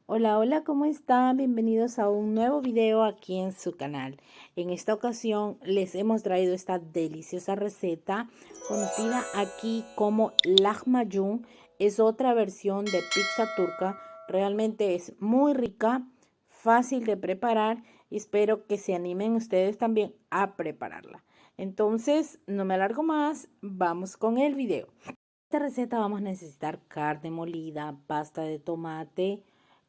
Hola, hola, ¿cómo están? Bienvenidos a un nuevo video aquí en su canal. En esta ocasión les hemos traído esta deliciosa receta conocida aquí como lahmacun. Es otra versión de pizza turca. Realmente es muy rica, fácil de preparar y espero que se animen ustedes también a prepararla. Entonces, no me alargo más, vamos con el video. Esta receta vamos a necesitar carne molida, pasta de tomate,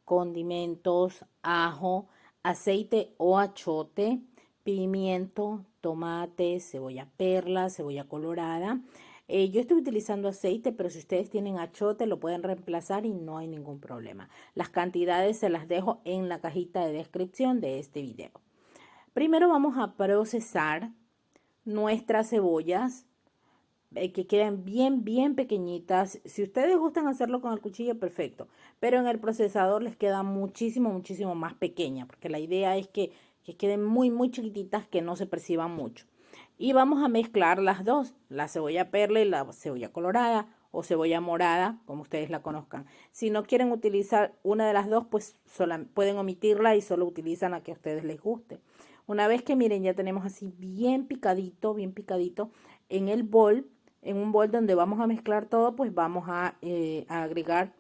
condimentos, ajo, aceite o achote, pimiento, tomate, cebolla perla, cebolla colorada. Yo estoy utilizando aceite, pero si ustedes tienen achote lo pueden reemplazar y no hay ningún problema. Las cantidades se las dejo en la cajita de descripción de este video. Primero vamos a procesar nuestras cebollas que queden bien pequeñitas. Si ustedes gustan hacerlo con el cuchillo, perfecto. Pero en el procesador les queda muchísimo más pequeña. Porque la idea es que queden muy chiquititas, que no se perciban mucho. Y vamos a mezclar las dos, la cebolla perla y la cebolla colorada o cebolla morada, como ustedes la conozcan. Si no quieren utilizar una de las dos, pues pueden omitirla y solo utilizan la que a ustedes les guste. Una vez que miren, ya tenemos así bien picadito en el bol, en un bol donde vamos a mezclar todo, pues vamos a agregar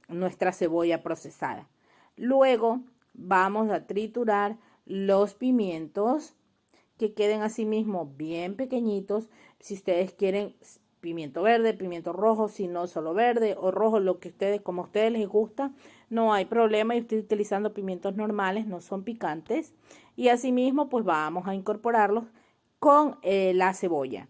nuestra cebolla procesada. Luego vamos a triturar los pimientos que queden así mismo bien pequeñitos. Si ustedes quieren pimiento verde, pimiento rojo, si no solo verde o rojo, lo que ustedes, como a ustedes les gusta, no hay problema. Yo estoy utilizando pimientos normales, no son picantes. Y asimismo, pues vamos a incorporarlos con la cebolla.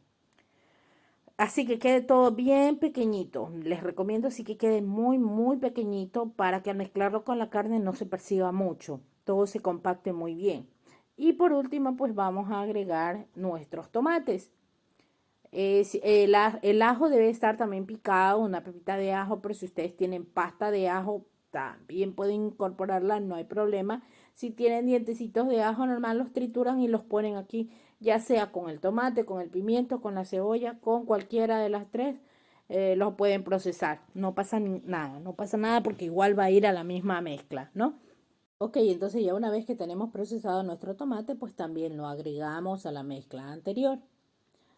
Así que quede todo bien pequeñito. Les recomiendo así que quede muy pequeñito para que al mezclarlo con la carne no se perciba mucho. Todo se compacte muy bien. Y por último, pues vamos a agregar nuestros tomates. El ajo debe estar también picado, una pepita de ajo, pero si ustedes tienen pasta de ajo, también pueden incorporarla, no hay problema. Si tienen dientecitos de ajo normal, los trituran y los ponen aquí, ya sea con el tomate, con el pimiento, con la cebolla, con cualquiera de las tres, los pueden procesar. No pasa nada, no pasa nada porque igual va a ir a la misma mezcla, ¿no? Ok, entonces ya una vez que tenemos procesado nuestro tomate, pues también lo agregamos a la mezcla anterior.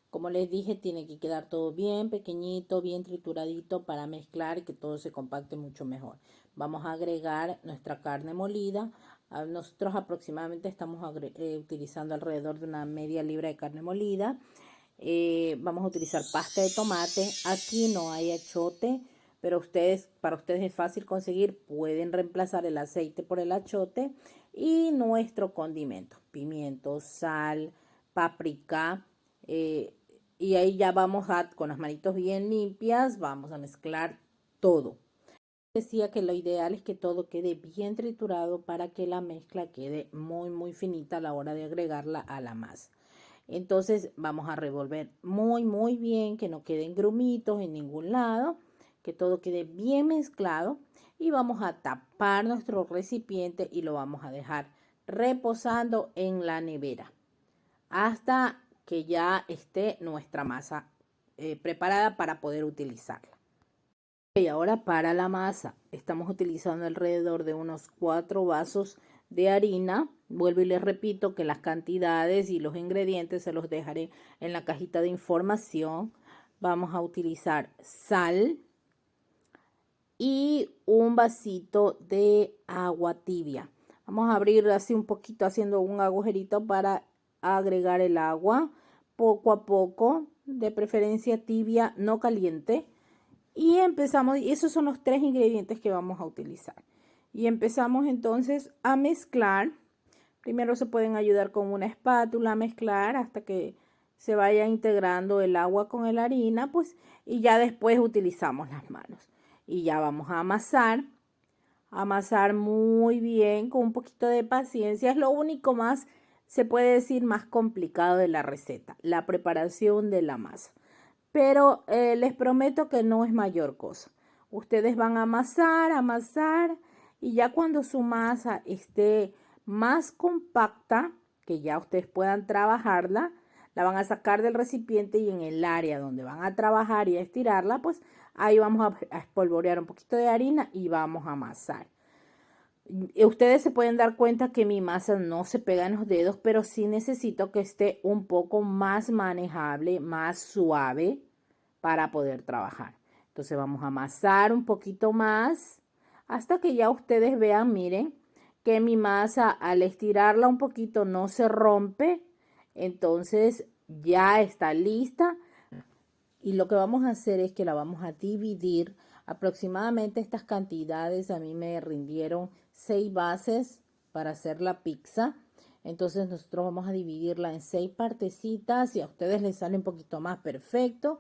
Como les dije, tiene que quedar todo bien pequeñito, bien trituradito para mezclar y que todo se compacte mucho mejor. Vamos a agregar nuestra carne molida. Nosotros aproximadamente estamos utilizando alrededor de una media libra de carne molida. Vamos a utilizar pasta de tomate. Aquí no hay achote, pero para ustedes es fácil conseguir. Pueden reemplazar el aceite por el achote. Y nuestro condimento, pimiento, sal, páprica. Y ahí ya vamos con las manitos bien limpias, vamos a mezclar todo. Decía que lo ideal es que todo quede bien triturado para que la mezcla quede muy finita a la hora de agregarla a la masa. Entonces vamos a revolver muy bien, que no queden grumitos en ningún lado, que todo quede bien mezclado y vamos a tapar nuestro recipiente y lo vamos a dejar reposando en la nevera hasta que ya esté nuestra masa preparada para poder utilizarla. Y ahora para la masa estamos utilizando alrededor de unos 4 vasos de harina. Vuelvo y les repito que las cantidades y los ingredientes se los dejaré en la cajita de información. Vamos a utilizar sal y un vasito de agua tibia. Vamos a abrir así un poquito haciendo un agujerito para agregar el agua poco a poco, de preferencia tibia, no caliente. Y empezamos, y esos son los 3 ingredientes que vamos a utilizar. Y empezamos entonces a mezclar. Primero se pueden ayudar con una espátula a mezclar hasta que se vaya integrando el agua con la harina, pues, y ya después utilizamos las manos. Y ya vamos a amasar muy bien con un poquito de paciencia. Es lo único más, se puede decir, más complicado de la receta, la preparación de la masa. Pero les prometo que no es mayor cosa. Ustedes van a amasar y ya cuando su masa esté más compacta, que ya ustedes puedan trabajarla, la van a sacar del recipiente y en el área donde van a trabajar y a estirarla, pues ahí vamos a espolvorear un poquito de harina y vamos a amasar. Ustedes se pueden dar cuenta que mi masa no se pega en los dedos, pero sí necesito que esté un poco más manejable, más suave para poder trabajar. Entonces vamos a amasar un poquito más hasta que ya ustedes vean, miren, que mi masa al estirarla un poquito no se rompe. Entonces ya está lista. Y lo que vamos a hacer es que la vamos a dividir. Aproximadamente estas cantidades a mí me rindieron 6 bases para hacer la pizza. Entonces nosotros vamos a dividirla en 6 partecitas y a ustedes les sale un poquito más perfecto.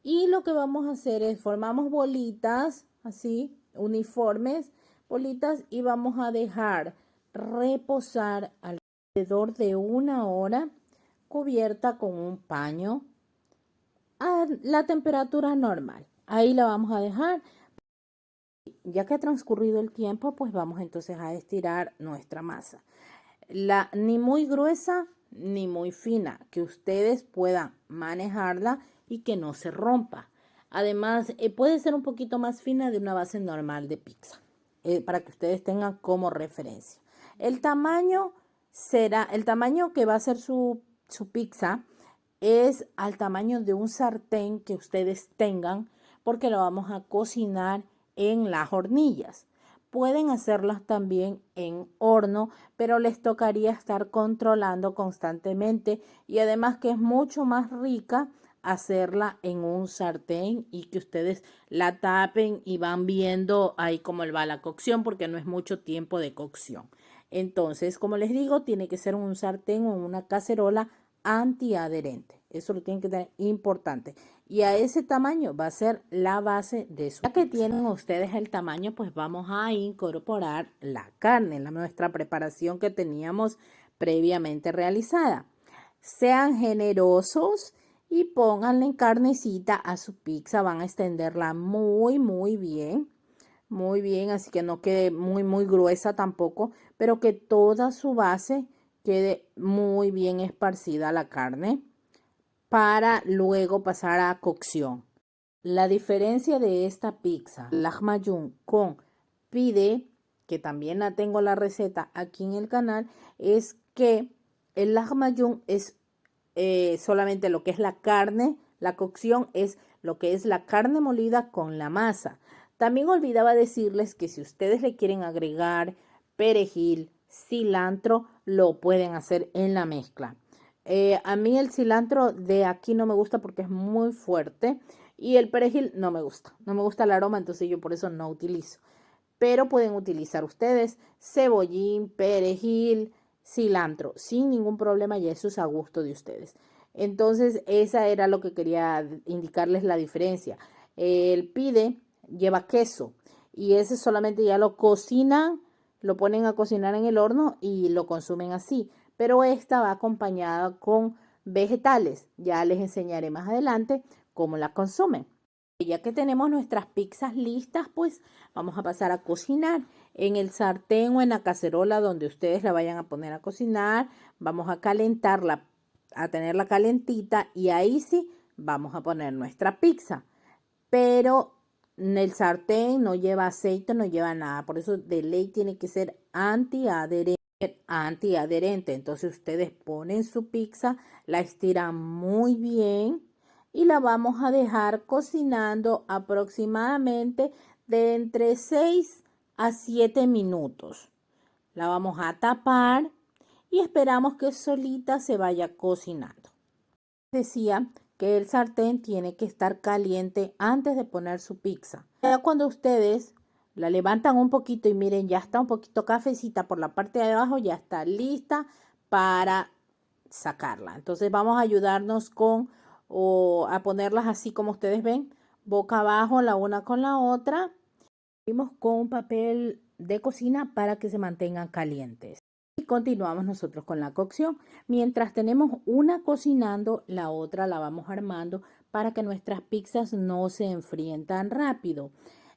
Y lo que vamos a hacer es formamos bolitas así, uniformes, bolitas, y vamos a dejar reposar alrededor de 1 hora cubierta con un paño a la temperatura normal. Ahí la vamos a dejar. Ya que ha transcurrido el tiempo, pues vamos entonces a estirar nuestra masa. Ni muy gruesa ni muy fina, que ustedes puedan manejarla y que no se rompa. Además, puede ser un poquito más fina de una base normal de pizza, para que ustedes tengan como referencia. El tamaño que va a ser su pizza es al tamaño de un sartén que ustedes tengan, porque lo vamos a cocinar en las hornillas. Pueden hacerlas también en horno, pero les tocaría estar controlando constantemente, y además que es mucho más rica hacerla en un sartén y que ustedes la tapen y van viendo ahí cómo va la cocción, porque no es mucho tiempo de cocción. Entonces, como les digo, tiene que ser un sartén o una cacerola antiadherente. Eso lo tienen que tener importante. Y a ese tamaño va a ser la base de su. Ya que tienen ustedes el tamaño, pues vamos a incorporar la carne, nuestra preparación que teníamos previamente realizada. Sean generosos y pónganle carnecita a su pizza. Van a extenderla muy bien. Muy bien, así que no quede muy gruesa tampoco, pero que toda su base quede muy bien esparcida la carne para luego pasar a cocción. La diferencia de esta pizza, lahmacun con pide, que también la tengo la receta aquí en el canal, es que el lahmacun es solamente lo que es la carne, la cocción es lo que es la carne molida con la masa. También olvidaba decirles que si ustedes le quieren agregar perejil, cilantro, lo pueden hacer en la mezcla. A mí el cilantro de aquí no me gusta porque es muy fuerte, y el perejil no me gusta. No me gusta el aroma, entonces yo por eso no utilizo. Pero pueden utilizar ustedes cebollín, perejil, cilantro, sin ningún problema, y eso es a gusto de ustedes. Entonces, esa era lo que quería indicarles la diferencia. El pide lleva queso, y ese solamente ya lo cocinan, lo ponen a cocinar en el horno y lo consumen así. Pero esta va acompañada con vegetales. Ya les enseñaré más adelante cómo la consumen. Ya que tenemos nuestras pizzas listas, pues vamos a pasar a cocinar en el sartén o en la cacerola donde ustedes la vayan a poner a cocinar. Vamos a calentarla, a tenerla calentita, y ahí sí vamos a poner nuestra pizza. Pero el sartén no lleva aceite, no lleva nada, por eso de ley tiene que ser antiadherente. Entonces ustedes ponen su pizza, la estiran muy bien y la vamos a dejar cocinando aproximadamente de entre 6 a 7 minutos. La vamos a tapar y esperamos que solita se vaya cocinando. Decía que el sartén tiene que estar caliente antes de poner su pizza. Ya cuando ustedes la levantan un poquito y miren, ya está un poquito cafecita por la parte de abajo, ya está lista para sacarla. Entonces vamos a ayudarnos a ponerlas así como ustedes ven, boca abajo la una con la otra. Vimos con un papel de cocina para que se mantengan calientes. Y continuamos nosotros con la cocción. Mientras tenemos una cocinando, la otra la vamos armando para que nuestras pizzas no se enfríen tan rápido.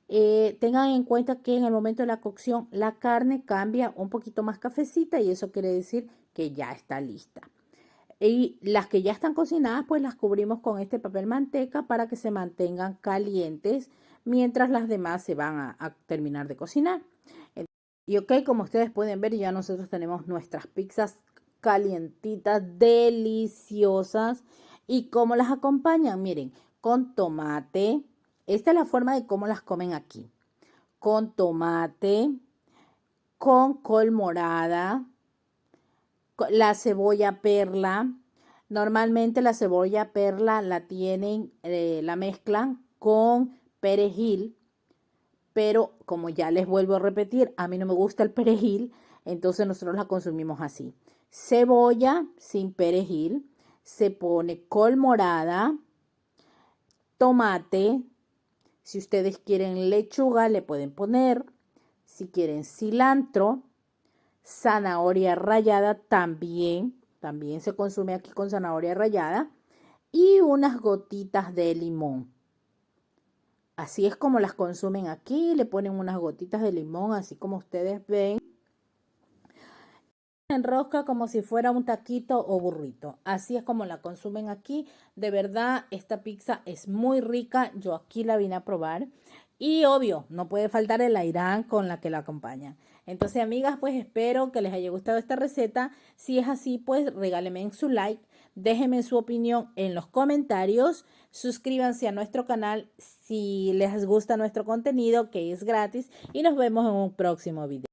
Tengan en cuenta que en el momento de la cocción la carne cambia un poquito más cafecita, y eso quiere decir que ya está lista. Y las que ya están cocinadas, pues las cubrimos con este papel manteca para que se mantengan calientes mientras las demás se van a terminar de cocinar. Y ok, como ustedes pueden ver, ya nosotros tenemos nuestras pizzas calientitas, deliciosas. ¿Y cómo las acompañan? Miren, con tomate. Esta es la forma de cómo las comen aquí. Con tomate, con col morada, la cebolla perla. Normalmente la cebolla perla la tienen, la mezclan con perejil, pero como ya les vuelvo a repetir, a mí no me gusta el perejil, entonces nosotros la consumimos así. Cebolla sin perejil, se pone col morada, tomate, si ustedes quieren lechuga le pueden poner, si quieren cilantro, zanahoria rallada también se consume aquí con zanahoria rallada y unas gotitas de limón. Así es como las consumen aquí, le ponen unas gotitas de limón, así como ustedes ven. Enrosca como si fuera un taquito o burrito. Así es como la consumen aquí. De verdad, esta pizza es muy rica. Yo aquí la vine a probar. Y obvio, no puede faltar el airán con la que la acompañan. Entonces, amigas, pues espero que les haya gustado esta receta. Si es así, pues regálenme su like. Déjenme su opinión en los comentarios. Suscríbanse a nuestro canal si les gusta nuestro contenido, que es gratis. Y nos vemos en un próximo video.